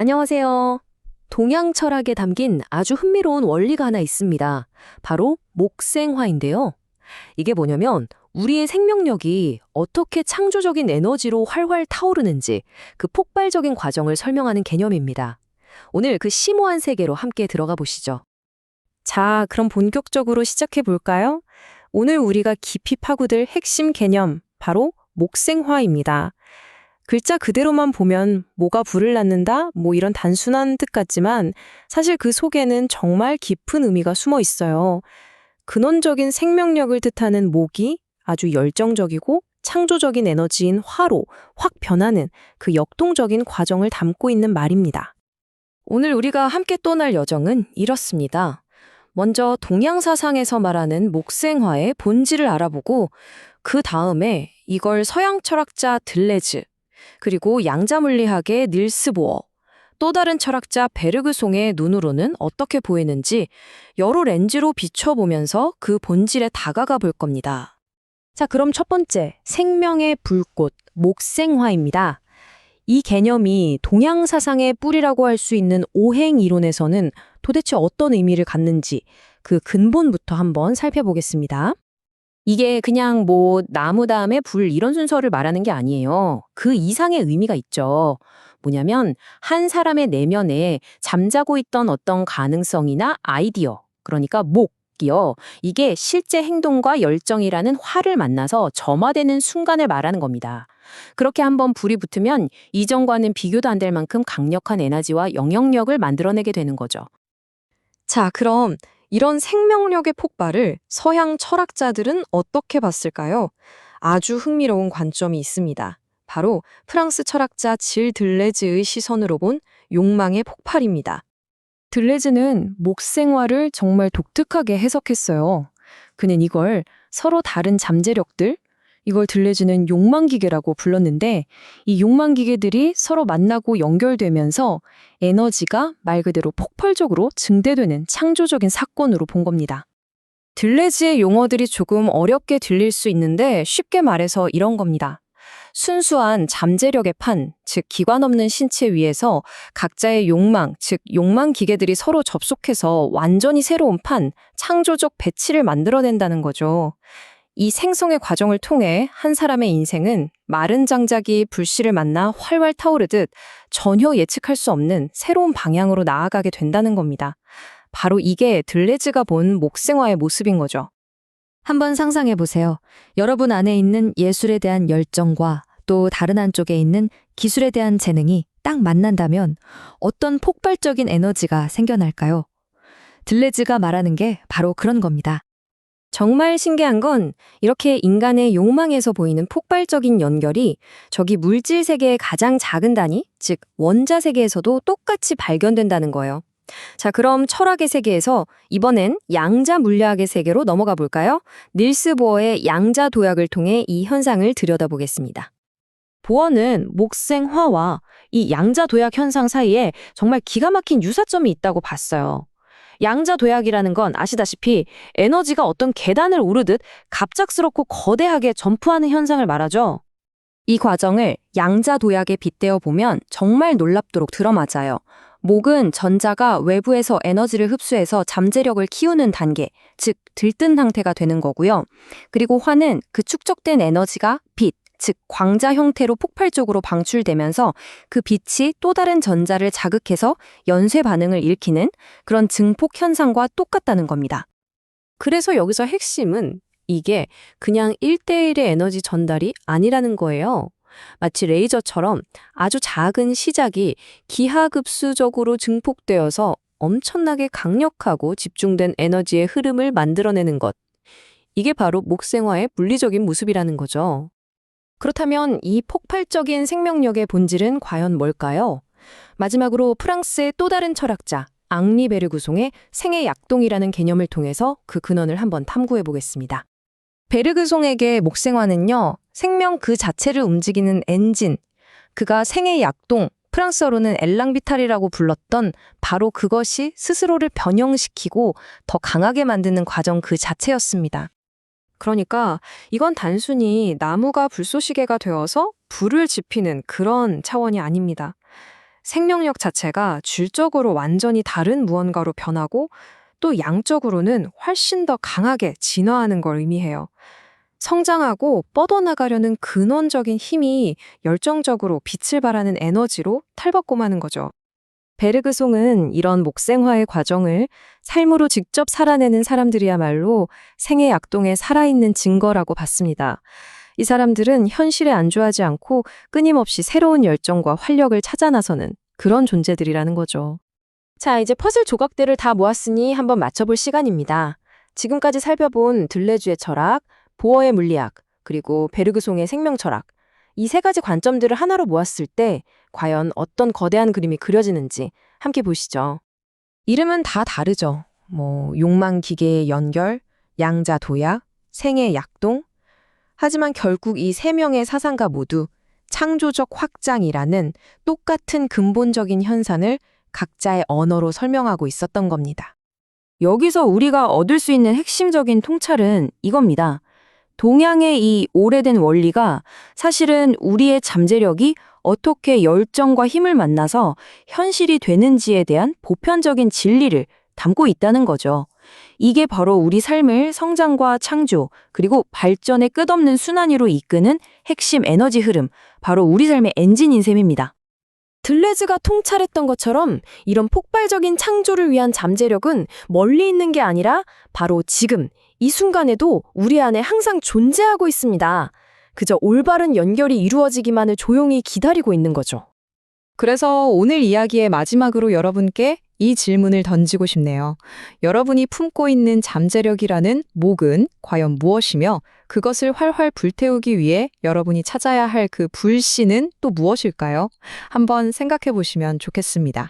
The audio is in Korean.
안녕하세요. 동양 철학에 담긴 아주 흥미로운 원리가 하나 있습니다. 바로 목생화인데요. 이게 뭐냐면 우리의 생명력이 어떻게 창조적인 에너지로 활활 타오르는지 그 폭발적인 과정을 설명하는 개념입니다. 오늘 그 심오한 세계로 함께 들어가 보시죠. 자, 그럼 본격적으로 시작해 볼까요? 오늘 우리가 깊이 파고들 핵심 개념, 바로 목생화입니다. 글자 그대로만 보면 뭐가 불을 낳는다? 이런 단순한 뜻 같지만 사실 그 속에는 정말 깊은 의미가 숨어 있어요. 근원적인 생명력을 뜻하는 목이 아주 열정적이고 창조적인 에너지인 화로 확 변하는 그 역동적인 과정을 담고 있는 말입니다. 오늘 우리가 함께 떠날 여정은 이렇습니다. 먼저 동양 사상에서 말하는 목생화의 본질을 알아보고 그 다음에 이걸 서양 철학자 들레즈, 그리고 양자물리학의 닐스 보어, 또 다른 철학자 베르그송의 눈으로는 어떻게 보이는지 여러 렌즈로 비춰보면서 그 본질에 다가가 볼 겁니다. 자, 그럼 첫 번째, 생명의 불꽃, 목생화입니다. 이 개념이 동양 사상의 뿌리라고 할 수 있는 오행 이론에서는 도대체 어떤 의미를 갖는지 그 근본부터 한번 살펴보겠습니다. 이게 그냥 나무 다음에 불 이런 순서를 말하는 게 아니에요. 그 이상의 의미가 있죠. 뭐냐면 한 사람의 내면에 잠자고 있던 어떤 가능성이나 아이디어, 그러니까 목이요. 이게 실제 행동과 열정이라는 화를 만나서 점화되는 순간을 말하는 겁니다. 그렇게 한번 불이 붙으면 이전과는 비교도 안 될 만큼 강력한 에너지와 영향력을 만들어내게 되는 거죠. 자, 그럼 이런 생명력의 폭발을 서양 철학자들은 어떻게 봤을까요? 아주 흥미로운 관점이 있습니다. 바로 프랑스 철학자 질 들레즈의 시선으로 본 욕망의 폭발입니다. 들레즈는 목생화를 정말 독특하게 해석했어요. 그는 이걸 서로 다른 잠재력들, 이걸 들레즈는 욕망기계라고 불렀는데 이 욕망기계들이 서로 만나고 연결되면서 에너지가 말 그대로 폭발적으로 증대되는 창조적인 사건으로 본 겁니다. 들레즈의 용어들이 조금 어렵게 들릴 수 있는데 쉽게 말해서 이런 겁니다. 순수한 잠재력의 판, 즉 기관 없는 신체 위에서 각자의 욕망, 즉 욕망 기계들이 서로 접속해서 완전히 새로운 판, 창조적 배치를 만들어낸다는 거죠. 이 생성의 과정을 통해 한 사람의 인생은 마른 장작이 불씨를 만나 활활 타오르듯 전혀 예측할 수 없는 새로운 방향으로 나아가게 된다는 겁니다. 바로 이게 들레즈가 본 목생화의 모습인 거죠. 한번 상상해 보세요. 여러분 안에 있는 예술에 대한 열정과 또 다른 한쪽에 있는 기술에 대한 재능이 딱 만난다면 어떤 폭발적인 에너지가 생겨날까요? 들레즈가 말하는 게 바로 그런 겁니다. 정말 신기한 건 이렇게 인간의 욕망에서 보이는 폭발적인 연결이 저기 물질 세계의 가장 작은 단위, 즉 원자 세계에서도 똑같이 발견된다는 거예요. 자, 그럼 철학의 세계에서 이번엔 양자 물리학의 세계로 넘어가 볼까요? 닐스 보어의 양자 도약을 통해 이 현상을 들여다보겠습니다. 보어는 목생화와 이 양자 도약 현상 사이에 정말 기가 막힌 유사점이 있다고 봤어요. 양자 도약이라는 건 아시다시피 에너지가 어떤 계단을 오르듯 갑작스럽고 거대하게 점프하는 현상을 말하죠. 이 과정을 양자 도약에 빗대어 보면 정말 놀랍도록 들어맞아요. 목은 전자가 외부에서 에너지를 흡수해서 잠재력을 키우는 단계, 즉 들뜬 상태가 되는 거고요. 그리고 화는 그 축적된 에너지가 빛, 즉 광자 형태로 폭발적으로 방출되면서 그 빛이 또 다른 전자를 자극해서 연쇄 반응을 일으키는 그런 증폭 현상과 똑같다는 겁니다. 그래서 여기서 핵심은 이게 그냥 1대1의 에너지 전달이 아니라는 거예요. 마치 레이저처럼 아주 작은 시작이 기하급수적으로 증폭되어서 엄청나게 강력하고 집중된 에너지의 흐름을 만들어내는 것. 이게 바로 목생화의 물리적인 모습이라는 거죠. 그렇다면 이 폭발적인 생명력의 본질은 과연 뭘까요? 마지막으로 프랑스의 또 다른 철학자 앙리 베르그송의 생의 약동이라는 개념을 통해서 그 근원을 한번 탐구해 보겠습니다. 베르그송에게 목생화는요, 생명 그 자체를 움직이는 엔진, 그가 생의 약동, 프랑스어로는 엘랑비탈이라고 불렀던 바로 그것이 스스로를 변형시키고 더 강하게 만드는 과정 그 자체였습니다. 그러니까 이건 단순히 나무가 불쏘시개가 되어서 불을 지피는 그런 차원이 아닙니다. 생명력 자체가 질적으로 완전히 다른 무언가로 변하고 또 양적으로는 훨씬 더 강하게 진화하는 걸 의미해요. 성장하고 뻗어나가려는 근원적인 힘이 열정적으로 빛을 발하는 에너지로 탈바꿈 하는 거죠. 베르그송은 이런 목생화의 과정을 삶으로 직접 살아내는 사람들이야말로 생의 약동의 살아있는 증거라고 봤습니다. 이 사람들은 현실에 안주하지 않고 끊임없이 새로운 열정과 활력을 찾아 나서는 그런 존재들이라는 거죠. 자, 이제 퍼즐 조각들을 다 모았으니 한번 맞춰볼 시간입니다. 지금까지 살펴본 들레주의 철학, 보어의 물리학, 그리고 베르그송의 생명 철학. 이 세 가지 관점들을 하나로 모았을 때 과연 어떤 거대한 그림이 그려지는지 함께 보시죠. 이름은 다 다르죠. 욕망 기계의 연결, 양자 도약, 생의 약동. 하지만 결국 이 세 명의 사상가 모두 창조적 확장이라는 똑같은 근본적인 현상을 각자의 언어로 설명하고 있었던 겁니다. 여기서 우리가 얻을 수 있는 핵심적인 통찰은 이겁니다. 동양의 이 오래된 원리가 사실은 우리의 잠재력이 어떻게 열정과 힘을 만나서 현실이 되는지에 대한 보편적인 진리를 담고 있다는 거죠. 이게 바로 우리 삶을 성장과 창조, 그리고 발전의 끝없는 순환으로 이끄는 핵심 에너지 흐름, 바로 우리 삶의 엔진인 셈입니다. 들레즈가 통찰했던 것처럼 이런 폭발적인 창조를 위한 잠재력은 멀리 있는 게 아니라 바로 지금, 이 순간에도 우리 안에 항상 존재하고 있습니다. 그저 올바른 연결이 이루어지기만을 조용히 기다리고 있는 거죠. 그래서 오늘 이야기의 마지막으로 여러분께 이 질문을 던지고 싶네요. 여러분이 품고 있는 잠재력이라는 목은 과연 무엇이며 그것을 활활 불태우기 위해 여러분이 찾아야 할 그 불씨는 또 무엇일까요? 한번 생각해 보시면 좋겠습니다.